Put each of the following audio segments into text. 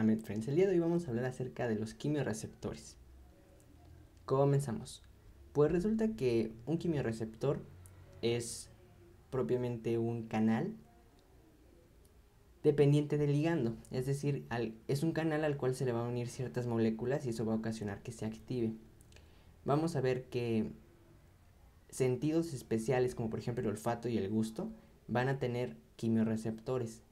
MedFriends. El día de hoy vamos a hablar acerca de los quimiorreceptores. Comenzamos. Pues resulta que un quimiorreceptor es propiamente un canal dependiente del ligando, es decir, es un canal al cual se le va a unir ciertas moléculas y eso va a ocasionar que se active. Vamos a ver que sentidos especiales como por ejemplo el olfato y el gusto van a tener quimiorreceptores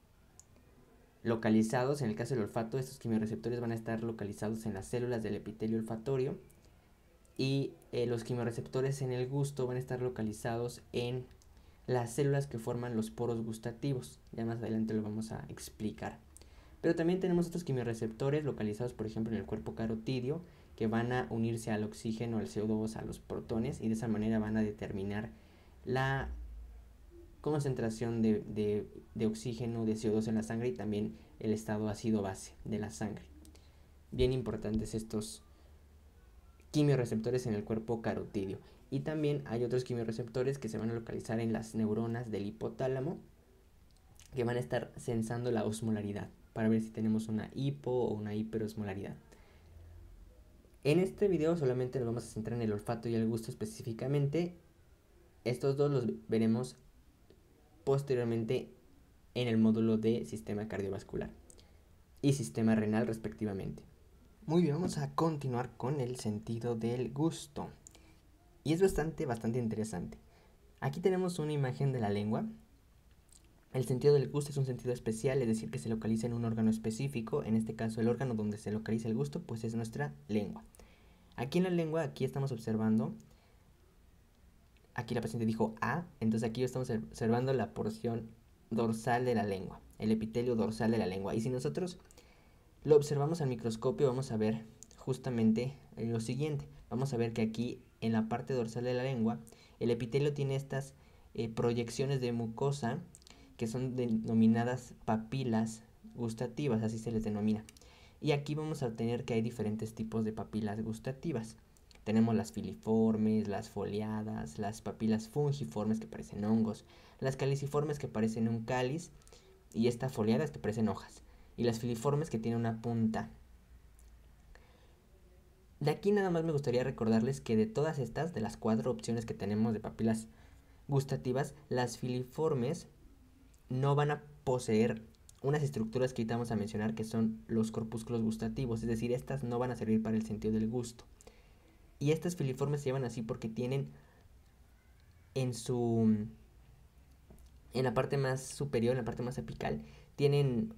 localizados. En el caso del olfato, estos quimiorreceptores van a estar localizados en las células del epitelio olfatorio y los quimiorreceptores en el gusto van a estar localizados en las células que forman los poros gustativos. Ya más adelante lo vamos a explicar. Pero también tenemos otros quimiorreceptores localizados, por ejemplo, en el cuerpo carotidio, que van a unirse al oxígeno, al CO2, a los protones, y de esa manera van a determinar la concentración de oxígeno, de CO2 en la sangre y también el estado ácido-base de la sangre. Bien importantes estos quimiorreceptores en el cuerpo carotidio. Y también hay otros quimiorreceptores que se van a localizar en las neuronas del hipotálamo, que van a estar sensando la osmolaridad para ver si tenemos una hipo o una hiperosmolaridad. En este video solamente nos vamos a centrar en el olfato y el gusto específicamente. Estos dos los veremos posteriormente en el módulo de sistema cardiovascular y sistema renal respectivamente. Muy bien, vamos a continuar con el sentido del gusto. Y es bastante interesante. Aquí tenemos una imagen de la lengua. El sentido del gusto es un sentido especial, es decir, que se localiza en un órgano específico. En este caso, el órgano donde se localiza el gusto, pues es nuestra lengua. Aquí en la lengua, aquí estamos observando, aquí la paciente dijo A, entonces aquí estamos observando la porción dorsal de la lengua, el epitelio dorsal de la lengua. Y si nosotros lo observamos al microscopio, vamos a ver justamente lo siguiente. Vamos a ver que aquí en la parte dorsal de la lengua, el epitelio tiene estas proyecciones de mucosa que son denominadas papilas gustativas, así se les denomina. Y aquí vamos a obtener que hay diferentes tipos de papilas gustativas. Tenemos las filiformes, las foliadas, las papilas fungiformes que parecen hongos, las caliciformes que parecen un cáliz y estas foliadas que parecen hojas, y las filiformes que tienen una punta. De aquí nada más me gustaría recordarles que de todas estas, de las 4 opciones que tenemos de papilas gustativas, las filiformes no van a poseer unas estructuras que ahorita vamos a mencionar, que son los corpúsculos gustativos, es decir, estas no van a servir para el sentido del gusto. Y estas filiformes se llaman así porque tienen en la parte más superior, en la parte más apical, tienen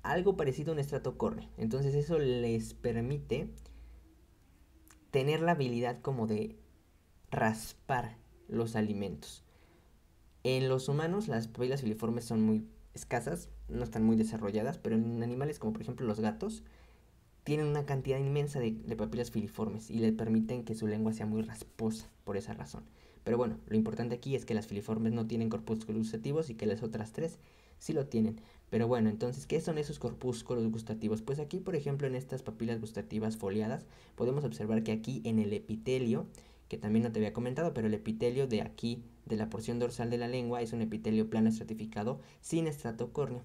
algo parecido a un estrato córneo. Entonces eso les permite tener la habilidad como de raspar los alimentos. En los humanos las papilas filiformes son muy escasas, no están muy desarrolladas, pero en animales como por ejemplo los gatos tienen una cantidad inmensa de papilas filiformes y le permiten que su lengua sea muy rasposa por esa razón. Pero bueno, lo importante aquí es que las filiformes no tienen corpúsculos gustativos y que las otras 3 sí lo tienen. Pero bueno, entonces, ¿qué son esos corpúsculos gustativos? Pues aquí, por ejemplo, en estas papilas gustativas foliadas, podemos observar que aquí en el epitelio, que también no te había comentado, pero el epitelio de aquí, de la porción dorsal de la lengua, es un epitelio plano estratificado sin estrato córneo.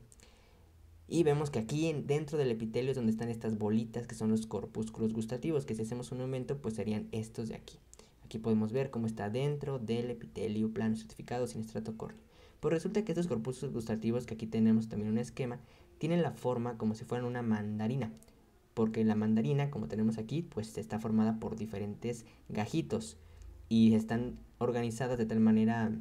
Y vemos que aquí dentro del epitelio es donde están estas bolitas que son los corpúsculos gustativos, que si hacemos un aumento pues serían estos de aquí. Aquí podemos ver cómo está dentro del epitelio plano estratificado sin estrato córneo. Pues resulta que estos corpúsculos gustativos, que aquí tenemos también un esquema, tienen la forma como si fueran una mandarina. Porque la mandarina, como tenemos aquí, pues está formada por diferentes gajitos y están organizadas de tal manera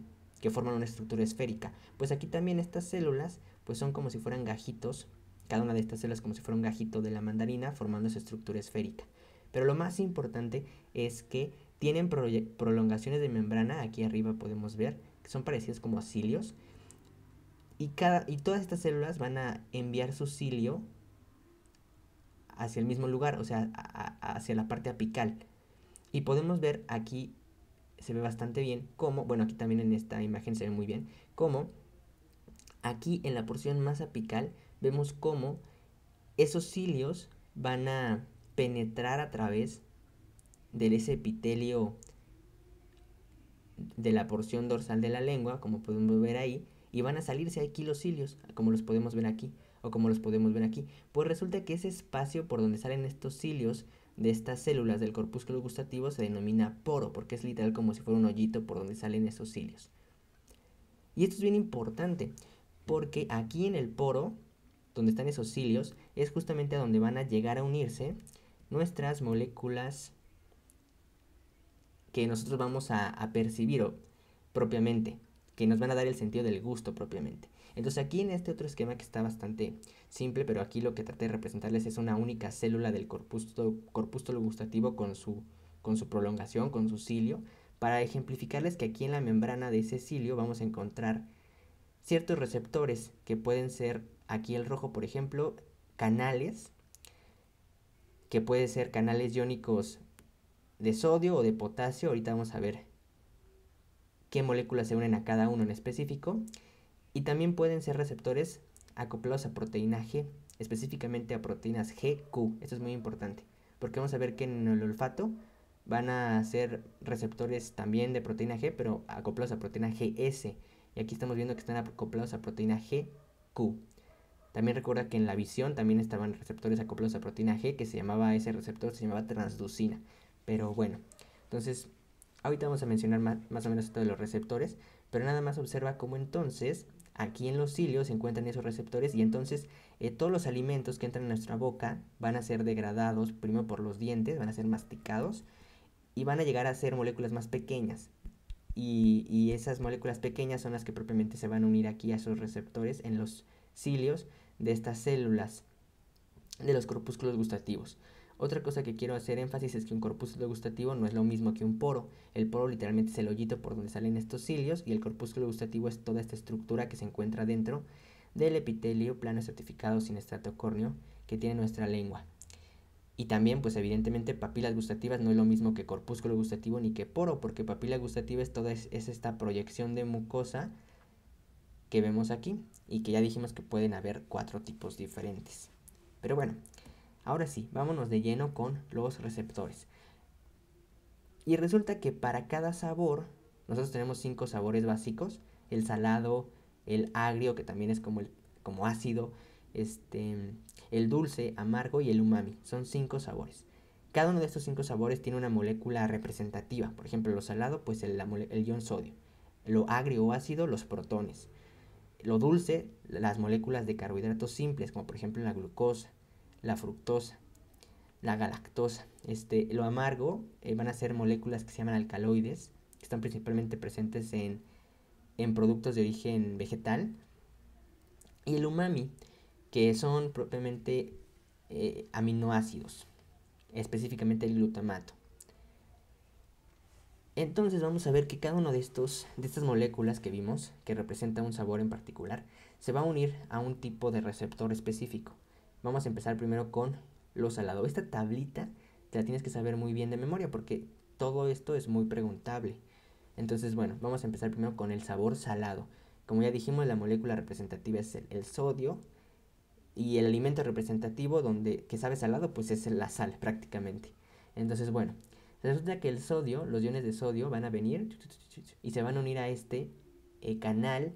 que forman una estructura esférica. Pues aquí también estas células pues son como si fueran gajitos, cada una de estas células como si fuera un gajito de la mandarina formando esa estructura esférica. Pero lo más importante es que tienen prolongaciones de membrana, aquí arriba podemos ver, que son parecidas como a cilios, y todas estas células van a enviar su cilio hacia el mismo lugar, o sea, hacia la parte apical. Y podemos ver aquí, se ve bastante bien cómo, bueno, aquí también en esta imagen se ve muy bien, cómo aquí en la porción más apical vemos cómo esos cilios van a penetrar a través de ese epitelio de la porción dorsal de la lengua, como podemos ver ahí, y van a salirse aquí los cilios, como los podemos ver aquí. o como los podemos ver aquí. Pues resulta que ese espacio por donde salen estos cilios de estas células del corpúsculo gustativo se denomina poro, porque es literal como si fuera un hoyito por donde salen esos cilios. Y esto es bien importante, porque aquí en el poro, donde están esos cilios, es justamente a donde van a llegar a unirse nuestras moléculas que nosotros vamos a percibir propiamente, que nos van a dar el sentido del gusto propiamente. Entonces aquí en este otro esquema que está bastante simple, pero aquí lo que traté de representarles es una única célula del corpúsculo gustativo con su prolongación, con su cilio, para ejemplificarles que aquí en la membrana de ese cilio vamos a encontrar ciertos receptores que pueden ser, aquí el rojo por ejemplo, canales, que pueden ser canales iónicos de sodio o de potasio. Ahorita vamos a ver qué moléculas se unen a cada uno en específico. Y también pueden ser receptores acoplados a proteína G, específicamente a proteínas GQ. Esto es muy importante, porque vamos a ver que en el olfato van a ser receptores también de proteína G, pero acoplados a proteína GS. Y aquí estamos viendo que están acoplados a proteína GQ. También recuerda que en la visión también estaban receptores acoplados a proteína G, que ese receptor se llamaba transducina. Pero bueno, entonces ahorita vamos a mencionar más o menos esto de los receptores, pero nada más observa cómo entonces aquí en los cilios se encuentran esos receptores y entonces todos los alimentos que entran en nuestra boca van a ser degradados primero por los dientes, van a ser masticados y van a llegar a ser moléculas más pequeñas. Y esas moléculas pequeñas son las que propiamente se van a unir aquí a esos receptores en los cilios de estas células de los corpúsculos gustativos. Otra cosa que quiero hacer énfasis es que un corpúsculo gustativo no es lo mismo que un poro. El poro literalmente es el hoyito por donde salen estos cilios y el corpúsculo gustativo es toda esta estructura que se encuentra dentro del epitelio plano estratificado sin estrato córneo que tiene nuestra lengua. Y también, pues evidentemente, papilas gustativas no es lo mismo que corpúsculo gustativo ni que poro, porque papila gustativa es toda esta proyección de mucosa que vemos aquí y que ya dijimos que pueden haber 4 tipos diferentes. Pero bueno, ahora sí, vámonos de lleno con los receptores. Y resulta que para cada sabor, nosotros tenemos 5 sabores básicos: el salado, el agrio, que también es como ácido, el dulce, amargo y el umami. Son 5 sabores. Cada uno de estos 5 sabores tiene una molécula representativa. Por ejemplo, lo salado, pues el ion sodio. Lo agrio o ácido, los protones. Lo dulce, las moléculas de carbohidratos simples, como por ejemplo la glucosa, la fructosa, la galactosa. Lo amargo van a ser moléculas que se llaman alcaloides, que están principalmente presentes en productos de origen vegetal. Y el umami, que son propiamente aminoácidos, específicamente el glutamato. Entonces vamos a ver que cada uno de estas moléculas que vimos, que representa un sabor en particular, se va a unir a un tipo de receptor específico. Vamos a empezar primero con lo salado. Esta tablita te la tienes que saber muy bien de memoria porque todo esto es muy preguntable. Entonces, bueno, vamos a empezar primero con el sabor salado. Como ya dijimos, la molécula representativa es el sodio y el alimento representativo que sabe salado pues es la sal prácticamente. Entonces, bueno, resulta que el sodio, los iones de sodio van a venir y se van a unir a este canal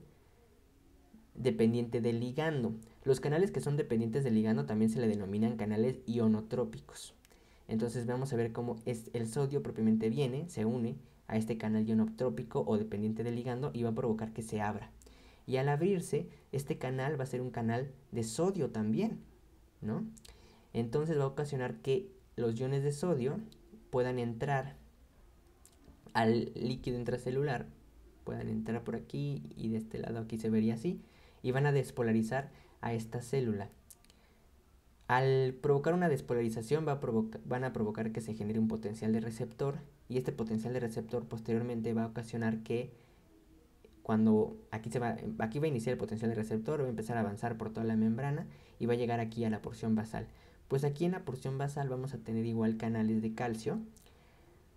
dependiente del ligando. Los canales que son dependientes del ligando también se le denominan canales ionotrópicos. Entonces vamos a ver cómo el sodio propiamente se une a este canal ionotrópico o dependiente del ligando y va a provocar que se abra. Y al abrirse, este canal va a ser un canal de sodio también, ¿no? Entonces va a ocasionar que los iones de sodio puedan entrar al líquido intracelular, puedan entrar por aquí y de este lado aquí se vería así, y van a despolarizar a esta célula. Al provocar una despolarización van a provocar que se genere un potencial de receptor y este potencial de receptor posteriormente va a ocasionar que cuando aquí va a iniciar el potencial de receptor, va a empezar a avanzar por toda la membrana y va a llegar aquí a la porción basal. Pues aquí en la porción basal vamos a tener igual canales de calcio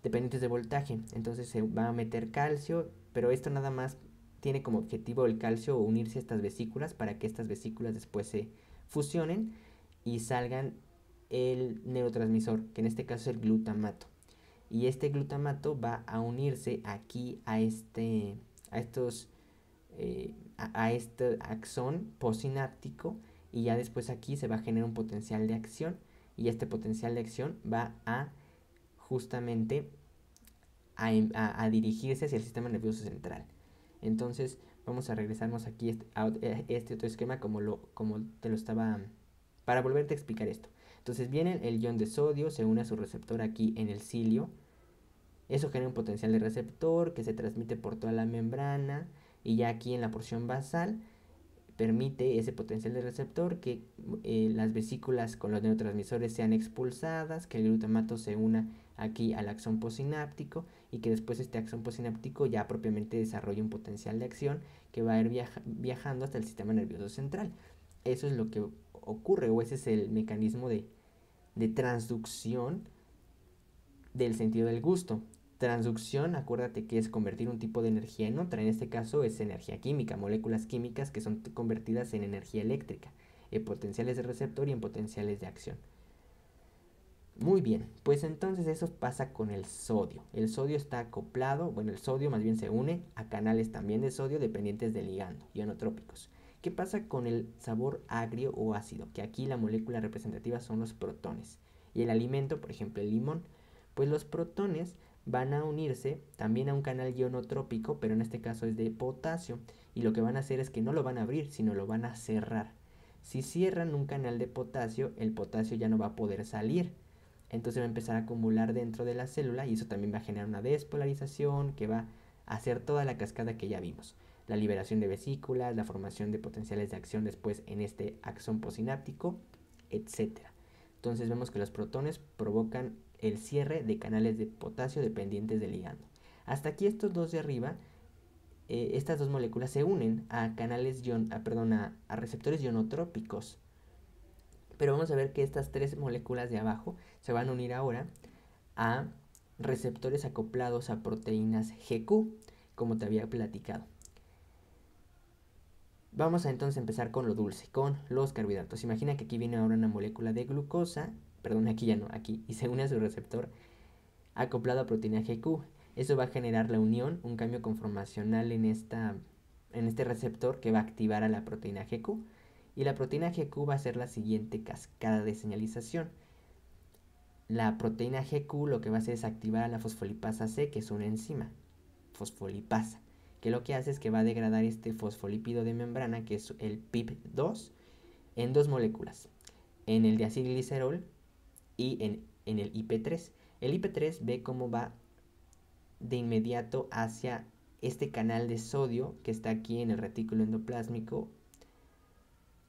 dependientes de voltaje. Entonces se va a meter calcio, pero esto nada más tiene como objetivo el calcio unirse a estas vesículas para que estas vesículas después se fusionen y salgan el neurotransmisor, que en este caso es el glutamato. Y este glutamato va a unirse aquí a este axón postsináptico y ya después aquí se va a generar un potencial de acción, y este potencial de acción va a justamente a dirigirse hacia el sistema nervioso central. Entonces vamos a regresarnos aquí a este otro esquema como te lo estaba, para volverte a explicar esto. Entonces viene el ion de sodio, se une a su receptor aquí en el cilio. Eso genera un potencial de receptor que se transmite por toda la membrana, y ya aquí en la porción basal permite ese potencial de receptor que las vesículas con los neurotransmisores sean expulsadas, que el glutamato se una aquí al axón postsináptico, y que después este axón postsináptico ya propiamente desarrolle un potencial de acción que va a ir viajando hasta el sistema nervioso central. Eso es lo que ocurre, o ese es el mecanismo de transducción del sentido del gusto. Transducción, acuérdate que es convertir un tipo de energía en otra. En este caso es energía química, moléculas químicas que son convertidas en energía eléctrica, en potenciales de receptor y en potenciales de acción. Muy bien, pues entonces eso pasa con el sodio. El sodio está acoplado, bueno, el sodio más bien se une a canales también de sodio dependientes del ligando, ionotrópicos. ¿Qué pasa con el sabor agrio o ácido? Que aquí la molécula representativa son los protones. Y el alimento, por ejemplo el limón, pues los protones van a unirse también a un canal ionotrópico, pero en este caso es de potasio, y lo que van a hacer es que no lo van a abrir, sino lo van a cerrar. Si cierran un canal de potasio, el potasio ya no va a poder salir. Entonces va a empezar a acumular dentro de la célula, y eso también va a generar una despolarización que va a hacer toda la cascada que ya vimos. La liberación de vesículas, la formación de potenciales de acción después en este axón postsináptico, etc. Entonces vemos que los protones provocan el cierre de canales de potasio dependientes del ligando. Hasta aquí estos dos de arriba, estas dos moléculas se unen a canales a receptores ionotrópicos. Pero vamos a ver que estas tres moléculas de abajo se van a unir ahora a receptores acoplados a proteínas GQ, como te había platicado. Vamos a entonces empezar con lo dulce, con los carbohidratos. Imagina que aquí viene ahora una molécula de glucosa, perdón, aquí ya no, aquí, y se une a su receptor acoplado a proteína GQ. Eso va a generar la unión, un cambio conformacional en este receptor que va a activar a la proteína GQ. Y la proteína GQ va a ser la siguiente cascada de señalización. La proteína GQ lo que va a hacer es activar a la fosfolipasa C, que es una enzima, fosfolipasa, que lo que hace es que va a degradar este fosfolípido de membrana, que es el PIP2, en dos moléculas, en el diacilglicerol y en el IP3. El IP3 ve cómo va de inmediato hacia este canal de sodio que está aquí en el retículo endoplásmico,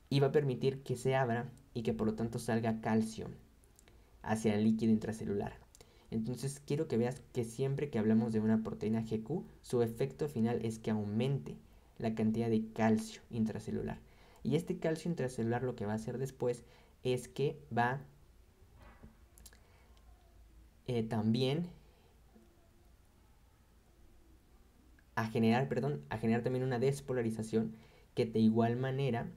y va a permitir que se abra y que por lo tanto salga calcio hacia el líquido intracelular. Entonces quiero que veas que siempre que hablamos de una proteína GQ, su efecto final es que aumente la cantidad de calcio intracelular. Y este calcio intracelular lo que va a hacer después es que va también a generar también una despolarización que de igual manera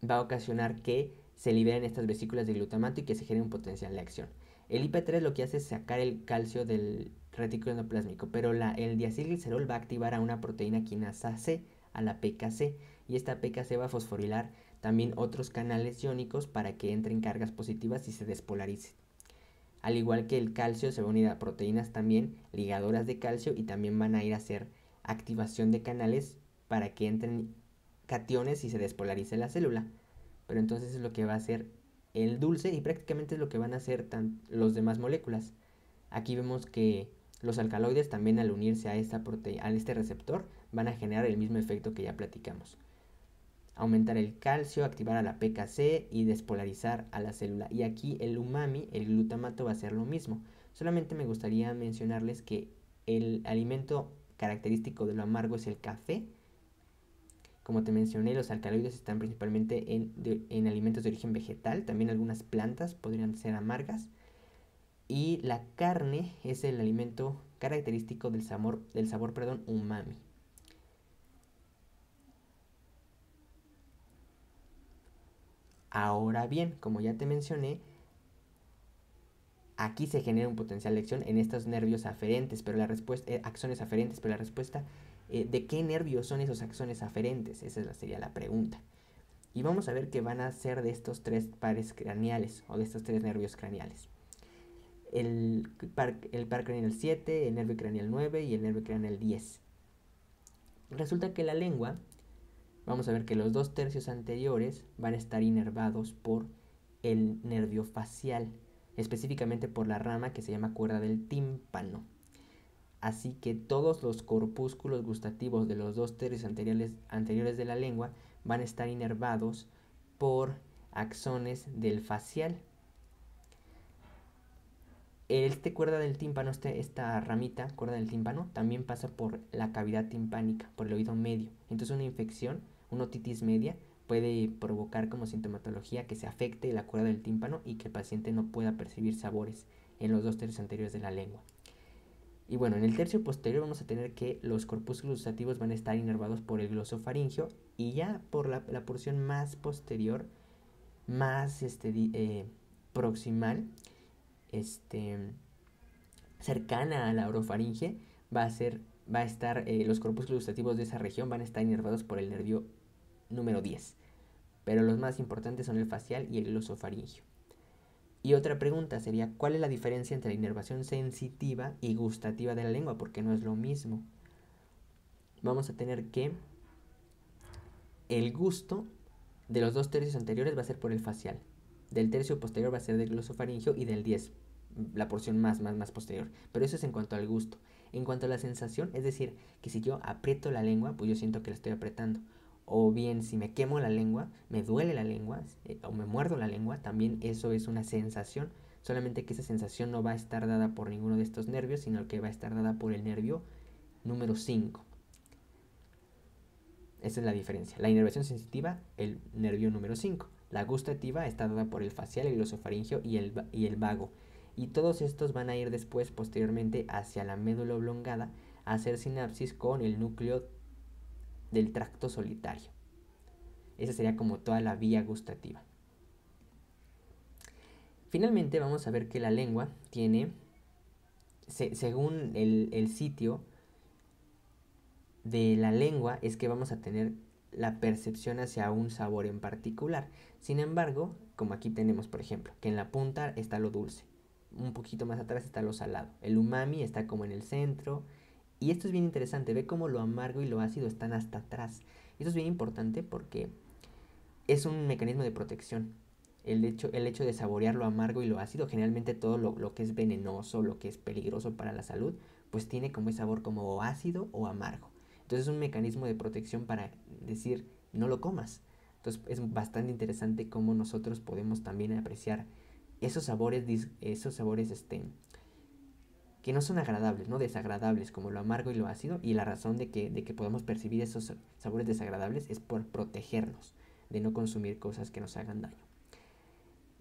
va a ocasionar que se liberen estas vesículas de glutamato y que se genere un potencial de acción. El IP3 lo que hace es sacar el calcio del retículo endoplásmico, pero el diacilglicerol va a activar a una proteína quinasa C, a la PKC, y esta PKC va a fosforilar también otros canales iónicos para que entren cargas positivas y se despolarice. Al igual que el calcio se va a unir a proteínas también ligadoras de calcio, y también van a ir a hacer activación de canales para que entren cationes y se despolarice la célula. Pero entonces es lo que va a hacer el dulce, y prácticamente es lo que van a hacer los demás moléculas. Aquí vemos que los alcaloides también, al unirse a este receptor, van a generar el mismo efecto que ya platicamos. Aumentar el calcio, activar a la PKC y despolarizar a la célula. Y aquí el umami, el glutamato, va a hacer lo mismo. Solamente me gustaría mencionarles que el alimento característico de lo amargo es el café. Como te mencioné, los alcaloides están principalmente en alimentos de origen vegetal. También algunas plantas podrían ser amargas. Y la carne es el alimento característico del sabor umami. Ahora bien, como ya te mencioné, aquí se genera un potencial de acción en estos nervios aferentes, pero axones aferentes, pero la respuesta ¿De qué nervios son esos axones aferentes? Esa sería la pregunta. Y vamos a ver que van a ser de estos 3 pares craneales o de estos 3 nervios craneales. El par craneal 7, el nervio craneal 9 y el nervio craneal 10. Resulta que la lengua, vamos a ver que los 2 tercios anteriores van a estar inervados por el nervio facial, específicamente por la rama que se llama cuerda del tímpano. Así que todos los corpúsculos gustativos de los 2 tercios anteriores de la lengua van a estar inervados por axones del facial. Cuerda del tímpano, esta ramita, cuerda del tímpano, también pasa por la cavidad timpánica, por el oído medio. Entonces una infección, una otitis media, puede provocar como sintomatología que se afecte la cuerda del tímpano y que el paciente no pueda percibir sabores en los 2 tercios anteriores de la lengua. Y bueno, en el tercio posterior vamos a tener que los corpúsculos gustativos van a estar inervados por el glosofaringio, y ya por la porción más posterior, más proximal, cercana a la orofaringe, va a estar los corpúsculos gustativos de esa región van a estar inervados por el nervio número 10. Pero los más importantes son el facial y el glosofaringio. Y otra pregunta sería, ¿cuál es la diferencia entre la inervación sensitiva y gustativa de la lengua? Porque no es lo mismo. Vamos a tener que el gusto de los 2 tercios anteriores va a ser por el facial. Del tercio posterior va a ser del glosofaringio y del 10, la porción más posterior. Pero eso es en cuanto al gusto. En cuanto a la sensación, es decir, que si yo aprieto la lengua, pues yo siento que la estoy apretando. O bien, si me quemo la lengua, me duele la lengua, o me muerdo la lengua, también eso es una sensación. Solamente que esa sensación no va a estar dada por ninguno de estos nervios, sino que va a estar dada por el nervio número 5. Esa es la diferencia. La inervación sensitiva, el nervio número 5. La gustativa está dada por el facial, el glosofaringio y el vago. Y todos estos van a ir después, posteriormente, hacia la médula oblongada a hacer sinapsis con el núcleo del tracto solitario. Esa sería como toda la vía gustativa. Finalmente vamos a ver que la lengua tiene, según el sitio de la lengua, es que vamos a tener la percepción hacia un sabor en particular. Sin embargo, como aquí tenemos, por ejemplo, que en la punta está lo dulce, un poquito más atrás está lo salado, el umami está como en el centro. Y esto es bien interesante, ve cómo lo amargo y lo ácido están hasta atrás. Esto es bien importante porque es un mecanismo de protección. El hecho de saborear lo amargo y lo ácido, generalmente todo lo que es venenoso, lo que es peligroso para la salud, pues tiene como ese sabor como ácido o amargo. Entonces es un mecanismo de protección para decir, no lo comas. Entonces es bastante interesante cómo nosotros podemos también apreciar esos sabores que no son agradables, ¿no? Desagradables, como lo amargo y lo ácido, y la razón de que podamos percibir esos sabores desagradables es por protegernos de no consumir cosas que nos hagan daño.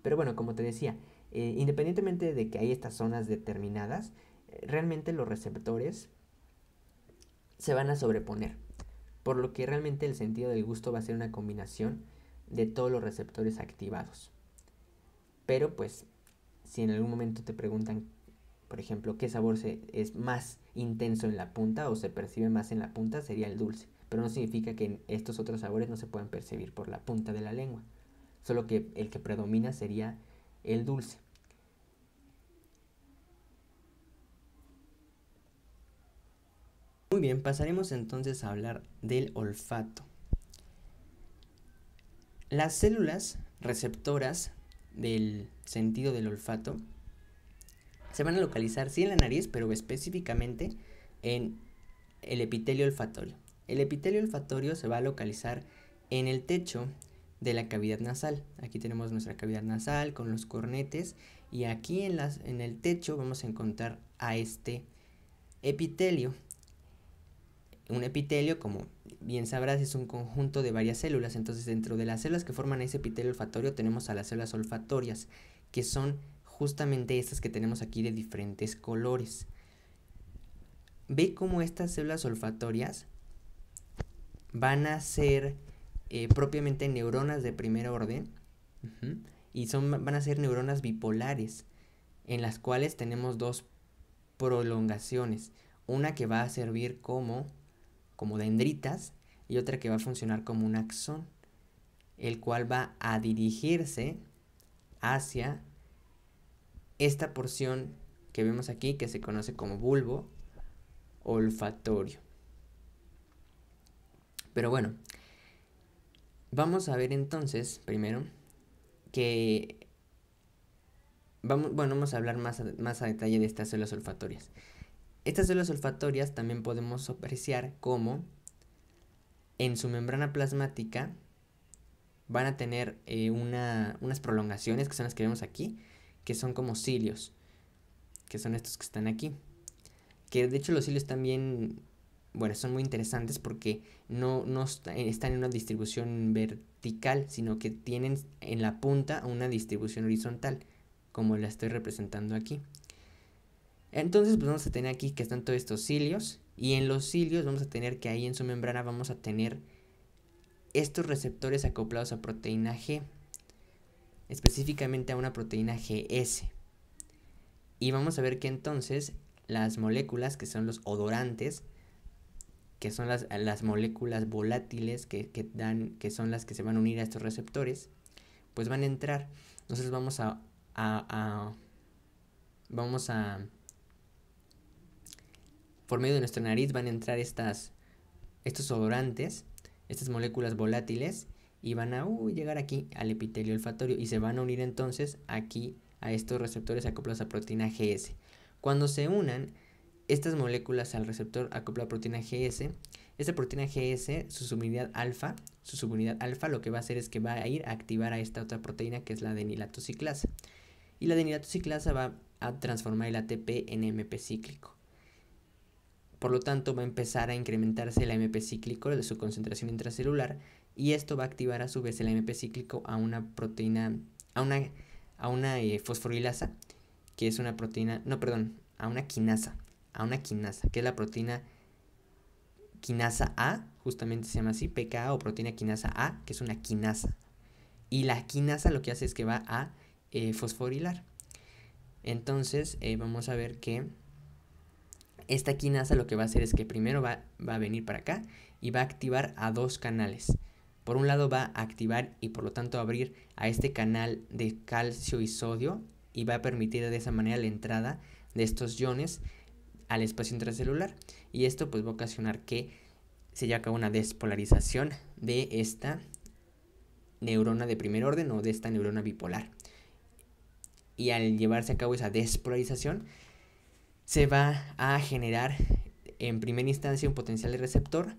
Pero bueno, como te decía, independientemente de que hay estas zonas determinadas, realmente los receptores se van a sobreponer, por lo que realmente el sentido del gusto va a ser una combinación de todos los receptores activados. Pero pues, si en algún momento te preguntan, por ejemplo, qué sabor es más intenso en la punta o se percibe más en la punta, sería el dulce. Pero no significa que estos otros sabores no se puedan percibir por la punta de la lengua. Solo que el que predomina sería el dulce. Muy bien, pasaremos entonces a hablar del olfato. Las células receptoras del sentido del olfato se van a localizar sí en la nariz, pero específicamente en el epitelio olfatorio. El epitelio olfatorio se va a localizar en el techo de la cavidad nasal. Aquí tenemos nuestra cavidad nasal con los cornetes, y aquí en el techo vamos a encontrar a este epitelio. Un epitelio, como bien sabrás, es un conjunto de varias células. Entonces, dentro de las células que forman ese epitelio olfatorio tenemos a las células olfatorias, que son justamente estas que tenemos aquí de diferentes colores. Ve cómo estas células olfatorias van a ser propiamente neuronas de primer orden, y van a ser neuronas bipolares, en las cuales tenemos dos prolongaciones. Una que va a servir como como dendritas y otra que va a funcionar como un axón, el cual va a dirigirse hacia esta porción que vemos aquí, que se conoce como bulbo olfatorio. Pero bueno, vamos a ver entonces primero que vamos a hablar más a detalle de estas células olfatorias. Estas células olfatorias también podemos apreciar cómo en su membrana plasmática van a tener unas prolongaciones, que son las que vemos aquí, que son como cilios, que son estos que están aquí. Que de hecho los cilios también, bueno, son muy interesantes porque no están en una distribución vertical, sino que tienen en la punta una distribución horizontal, como la estoy representando aquí. Entonces pues vamos a tener aquí que están todos estos cilios, y en los cilios vamos a tener que ahí en su membrana vamos a tener estos receptores acoplados a proteína G, específicamente a una proteína GS. Y vamos a ver que entonces las moléculas, que son los odorantes, que son las moléculas volátiles que son las que se van a unir a estos receptores, pues van a entrar. Nosotros vamos a por medio de nuestra nariz van a entrar estos odorantes, estas moléculas volátiles, y van a llegar aquí al epitelio olfatorio y se van a unir entonces aquí a estos receptores acoplados a proteína GS. Cuando se unan estas moléculas al receptor acoplado a proteína GS, esta proteína GS, su subunidad alfa, lo que va a hacer es que va a ir a activar a esta otra proteína, que es la adenilatociclasa. Y la adenilatociclasa va a transformar el ATP en AMP cíclico. Por lo tanto, va a empezar a incrementarse el AMP cíclico de su concentración intracelular, y esto va a activar a su vez el AMP cíclico a una proteína, a una fosforilasa, que es una proteína, a una quinasa, que es la proteína quinasa A, justamente se llama así, PKA o proteína quinasa A, que es una quinasa. Y la quinasa lo que hace es que va a fosforilar. Entonces, vamos a ver que esta quinasa lo que va a hacer es que primero va a venir para acá y va a activar a dos canales. Por un lado va a activar y por lo tanto abrir a este canal de calcio y sodio, y va a permitir de esa manera la entrada de estos iones al espacio intracelular, y esto pues va a ocasionar que se lleve a cabo una despolarización de esta neurona de primer orden o de esta neurona bipolar. Y al llevarse a cabo esa despolarización se va a generar en primera instancia un potencial de receptor,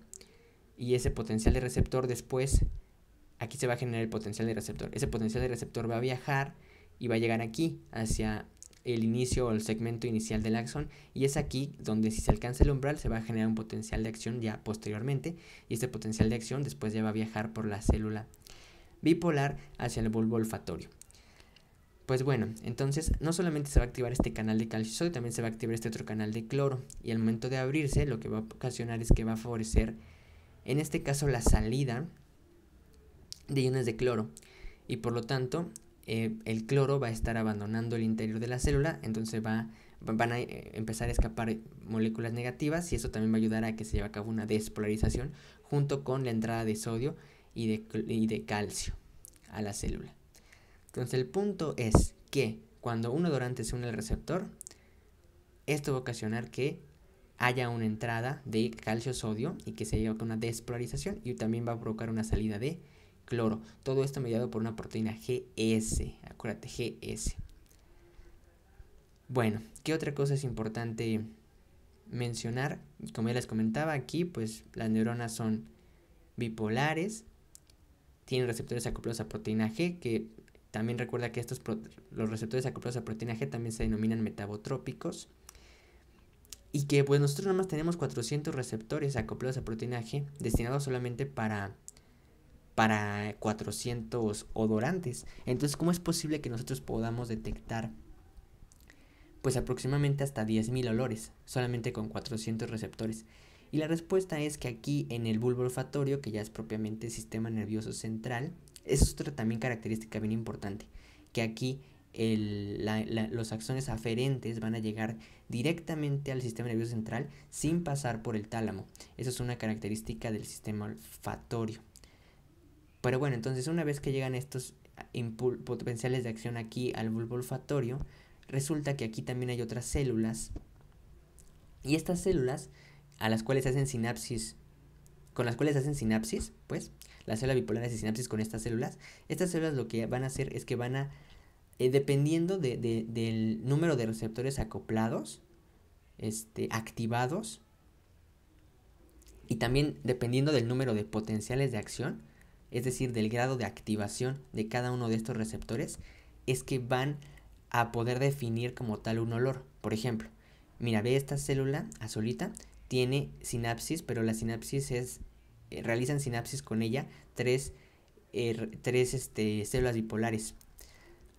y ese potencial de receptor después, aquí se va a generar el potencial de receptor. Ese potencial de receptor va a viajar y va a llegar aquí hacia el inicio o el segmento inicial del axón, y es aquí donde, si se alcanza el umbral, se va a generar un potencial de acción ya posteriormente, y este potencial de acción después ya va a viajar por la célula bipolar hacia el bulbo olfatorio. Pues bueno, entonces no solamente se va a activar este canal de calcio y sodio, también se va a activar este otro canal de cloro, y al momento de abrirse lo que va a ocasionar es que va a favorecer, en este caso, la salida de iones de cloro, y por lo tanto el cloro va a estar abandonando el interior de la célula. Entonces van a empezar a escapar moléculas negativas, y eso también va a ayudar a que se lleve a cabo una despolarización junto con la entrada de sodio y de calcio a la célula. Entonces el punto es que cuando un odorante se une al receptor, esto va a ocasionar que haya una entrada de calcio-sodio y que se lleve a cabo una despolarización, y también va a provocar una salida de cloro. Todo esto mediado por una proteína GS, acuérdate, GS. Bueno, ¿qué otra cosa es importante mencionar? Como ya les comentaba aquí, pues las neuronas son bipolares, tienen receptores acoplados a proteína G, que también recuerda que los receptores acoplados a proteína G también se denominan metabotrópicos, y que pues nosotros nada más tenemos 400 receptores acoplados a proteína G destinados solamente para 400 odorantes. Entonces, ¿cómo es posible que nosotros podamos detectar pues aproximadamente hasta 10.000 olores solamente con 400 receptores? Y la respuesta es que aquí en el bulbo olfatorio, que ya es propiamente sistema nervioso central, eso es otra también característica bien importante, que aquí los axones aferentes van a llegar directamente al sistema nervioso central sin pasar por el tálamo. Eso es una característica del sistema olfatorio. Pero bueno, entonces una vez que llegan estos potenciales de acción aquí al bulbo olfatorio, resulta que aquí también hay otras células. Y estas células, a las cuales hacen sinapsis, con las cuales hacen sinapsis, pues, la célula bipolar hace sinapsis con estas células lo que van a hacer es que van a, dependiendo del número de receptores acoplados, activados, y también dependiendo del número de potenciales de acción, es decir, del grado de activación de cada uno de estos receptores, es que van a poder definir como tal un olor. Por ejemplo, mira, ve esta célula azulita, tiene sinapsis, pero la sinapsis realizan sinapsis con ella tres células bipolares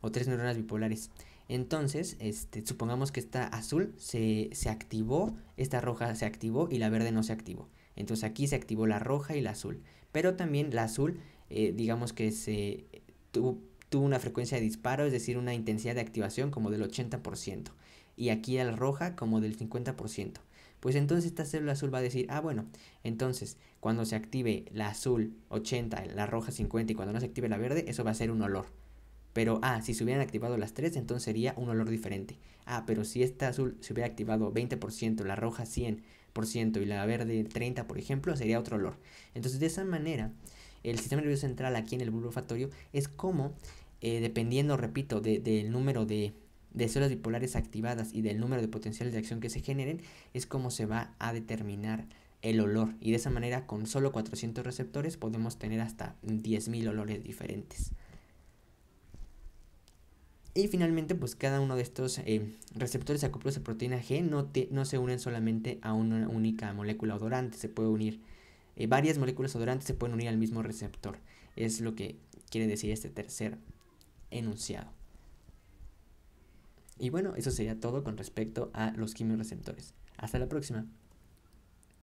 o tres neuronas bipolares. Entonces, supongamos que esta azul se activó, esta roja se activó y la verde no se activó. Entonces aquí se activó la roja y la azul. Pero también la azul, digamos que tuvo una frecuencia de disparo, es decir, una intensidad de activación como del 80%. Y aquí la roja como del 50%. Pues entonces esta célula azul va a decir, bueno, entonces cuando se active la azul 80, la roja 50 y cuando no se active la verde, eso va a ser un olor. Pero, si se hubieran activado las tres, entonces sería un olor diferente. Pero si esta azul se hubiera activado 20%, la roja 100% y la verde 30%, por ejemplo, sería otro olor. Entonces, de esa manera, el sistema nervioso central aquí en el bulbo olfatorio es como, dependiendo, repito, del número de células bipolares activadas y del número de potenciales de acción que se generen, es como se va a determinar el olor. Y de esa manera, con solo 400 receptores, podemos tener hasta 10.000 olores diferentes. Y finalmente, pues cada uno de estos receptores acoplados de proteína G no se unen solamente a una única molécula odorante, se puede unir, varias moléculas odorantes se pueden unir al mismo receptor. Es lo que quiere decir este tercer enunciado. Y bueno, eso sería todo con respecto a los quimioreceptores. Hasta la próxima.